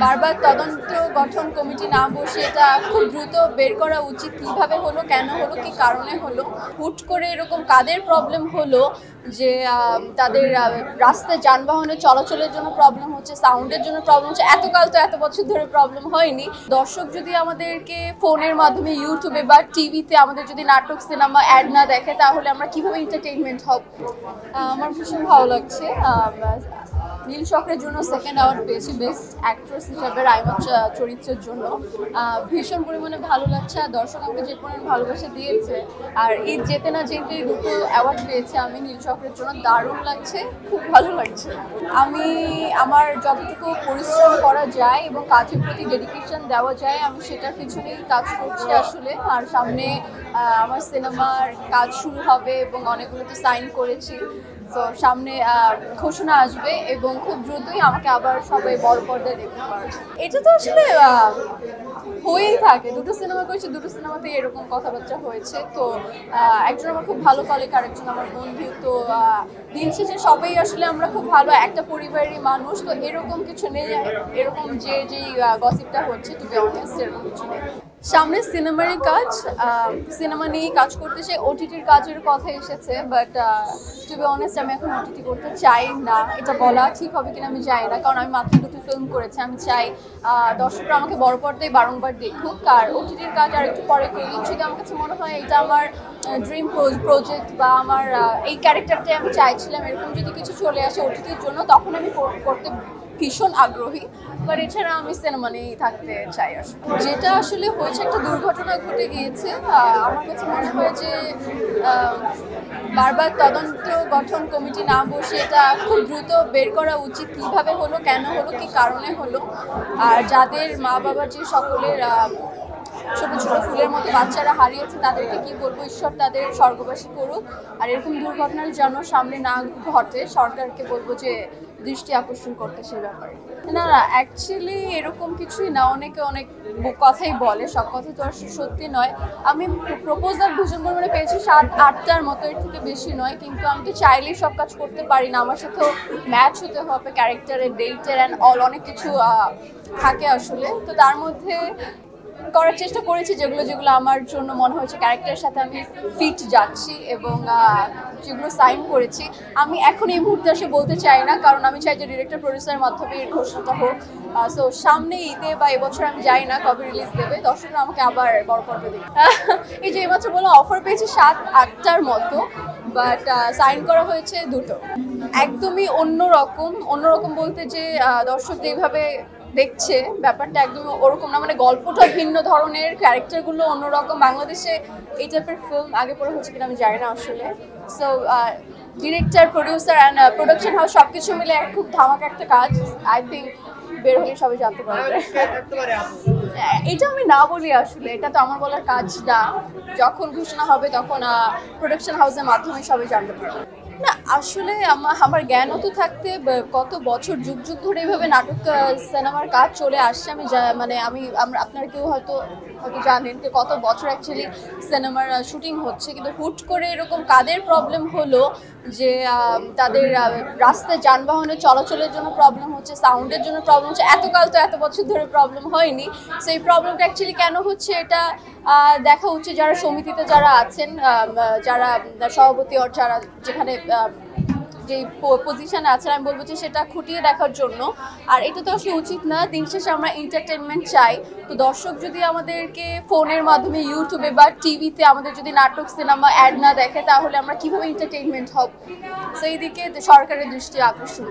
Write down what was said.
বারবার তদন্ত গঠন কমিটি না বসে এটা খুব দ্রুত বের করা উচিত, কিভাবে হলো, কেন হলো, কি কারণে হলো। হুট করে এরকম কাদের প্রবলেম হলো যে তাদের রাস্তায় যানবাহনের চলাচলের জন্য প্রবলেম হচ্ছে, সাউন্ডের জন্য প্রবলেম হচ্ছে, এতকাল তো এত বছর ধরে প্রবলেম হয়নি। দর্শক যদি আমাদেরকে ফোনের মাধ্যমে ইউটিউবে বা টিভিতে আমাদের যদি নাটক সিনেমা অ্যাড না দেখে তাহলে আমরা কিভাবে এন্টারটেইনমেন্ট হব। আমার ভীষণ ভালো লাগছে। নীল চক্রের জন্য সেকেন্ড অ্যাওয়ার্ড পেয়েছি বেস্ট অ্যাক্ট্রেস হিসাবে রাইমা চরিত্রের জন্য। ভীষণ পরিমাণে ভালো লাগছে, আর দর্শক আমাকে যে পরিমাণ ভালোবাসা দিয়েছে, আর এই যেতে না যেতে দুটো অ্যাওয়ার্ড পেয়েছে আমি নীল চক্রের জন্য, দারুণ লাগছে, খুব ভালো লাগছে। আমি আমার যতটুকু পরিশ্রম করা যায় এবং কাজের প্রতি ডেডিকেশন দেওয়া যায় আমি সেটার পিছনেই কাজ করছি আসলে। আর সামনে আমার সিনেমার কাজ শুরু হবে এবং অনেকগুলোতে সাইন করেছি, তো সামনে ঘোষণা আসবে এবং খুব দ্রুতই আমাকে আবার সবাই বড় পর্দায় দেখতে পারবে। এটা তো আসলে হয়েই থাকে, দুটো সিনেমা করেছি, দুটো সিনেমাতে এরকম কথাবার্তা হয়েছে। তো একজন আমার খুব ভালো কলিগ, আরেকজন আমার বন্ধু। তো দিন শেষে সবাই আসলে আমরা খুব ভালো একটা পরিবারেরই মানুষ, তো এরকম কিছু নেই, এরকম যেই গসিপটা হচ্ছে টু বি অনেস্ট এরকম কিছু নেই। সামনে সিনেমারই কাজ, সিনেমা নিয়েই কাজ করতে চাই। ওটিটির কাজের কথা এসেছে, বাট টু বি অনেস্ট আমি এখন ওটিটি করতে চাই না। এটা বলা ঠিক হবে কিনা আমি চাই না, কারণ আমি মাত্র দুটো ফিল্ম করেছি। আমি চাই দর্শকরা আমাকে বড় পর্দায় বারংবার দেখুক, আর ওটিটির কাজ আর একটু পরে করি। যদি আমার কাছে মনে হয় এটা আমার ড্রিম প্রজেক্ট বা আমার এই ক্যারেক্টারটাই আমি চাইছিলাম, এরকম যদি কিছু চলে আসে ওটিটির জন্য, তখন আমি করতে ভীষণ আগ্রহী। বাট এছাড়া আমি সিনেমা নিয়েই থাকতে চাই আসলে। যেটা আসলে হয়েছে, একটা দুর্ঘটনা ঘটে গিয়েছে। আমার কাছে মনে হয় যে বারবার তদন্ত গঠন কমিটি না বসে এটা খুব দ্রুত বের করা উচিত, কিভাবে হলো, কেন হলো, কি কারণে হলো। আর যাদের মা বাবা যে সকলের ছোট ছোট ফুলের মতো বাচ্চারা হারিয়েছে তাদেরকে কি বলবো, ঈশ্বর তাদের স্বর্গবাসী করুক। আর এরকম দুর্ঘটনার যেন সামনে না ঘটে, সরকারকে বলবো যে দৃষ্টি আকর্ষণ করতে সে ব্যাপারে। না না, অ্যাকচুয়ালি এরকম কিছুই না। অনেকে অনেক কথাই বলে, সব কথা তো আর সত্যি নয়। আমি প্রপোজাল ভীষণ পরিমাণে পেয়েছি 7-8টার মতো, এর থেকে বেশি নয়। কিন্তু আমি তো চাইলেই সব কাজ করতে পারি না, আমার সাথেও ম্যাচ হতে হবে ক্যারেক্টারের, ডেটের অ্যান্ড অনেক কিছু থাকে আসলে। তো তার মধ্যে করার চেষ্টা করেছি যেগুলো আমার জন্য মনে হয়েছে ক্যারেক্টারের সাথে আমি ফিট যাচ্ছি, এবং যেগুলো সাইন করেছি আমি এখন এই মুহূর্তে এসে বলতে চাই না, কারণ আমি চাই যে ডিরেক্টর প্রডিউসারের মাধ্যমে এর ঘোষণাটা হোক। সো সামনে ঈদে বা এবছর আমি যাই না কবে রিলিজ দেবে, দর্শকরা আমাকে আবার বড় পর্বে দেবে। এই যে এইমাত্র বললাম অফার পেয়েছি 7-8টার মতো, বাট সাইন করা হয়েছে দুটো। একদমই অন্যরকম বলতে যে দর্শক যেভাবে দেখছে ব্যাপারটা একদমই ওরকম না, মানে গল্পটা ভিন্ন ধরনের, ক্যারেক্টারগুলো অন্যরকম। বাংলাদেশে এই টাইপের ফিল্ম আগে পরে হচ্ছে কিনা আমি জানি না আসলে। So director, producer and production house সবকিছু মিলে খুব ধামাকা একটা কাজ। আই থিঙ্ক বের হলে সবাই জানতে পারবে। এটা আমি না বলি আসলে, এটা তো আমার বলার কাজ না। যখন ঘোষণা হবে তখন প্রোডাকশন হাউসের মাধ্যমে সবাই জানতে পারবে। না আসলে আমার জ্ঞানও তো থাকতে কত বছর যুগ ধরে এইভাবে নাটক সিনেমার কাজ চলে আসছে। আপনারা কেউ হয়তো জানেন যে কত বছর অ্যাকচুয়ালি সিনেমার শুটিং হচ্ছে, কিন্তু হুট করে এরকম কাদের প্রবলেম হলো যে তাদের রাস্তায় যানবাহনের চলাচলের জন্য প্রবলেম হচ্ছে, সাউন্ডের জন্য প্রবলেম হচ্ছে, এতকাল তো এত বছর ধরে প্রবলেম হয়নি। সেই প্রবলেমটা অ্যাকচুয়ালি কেন হচ্ছে এটা দেখা উচিত যারা সমিতিতে যারা আছেন, যারা সভাপতি আর যারা যেখানে যে পজিশনে আছেন, আমি বলবো যে সেটা খুঁটিয়ে দেখার জন্য। আর এটা তো আসলে উচিত না। দিন শেষে আমরা এন্টারটেনমেন্ট চাই, তো দর্শক যদি আমাদেরকে ফোনের মাধ্যমে ইউটিউবে বা টিভিতে আমাদের যদি নাটক সিনেমা অ্যাড না দেখে তাহলে আমরা কিভাবে এন্টারটেনমেন্ট হব। সেই দিকে সরকারের দৃষ্টি আকর্ষণ।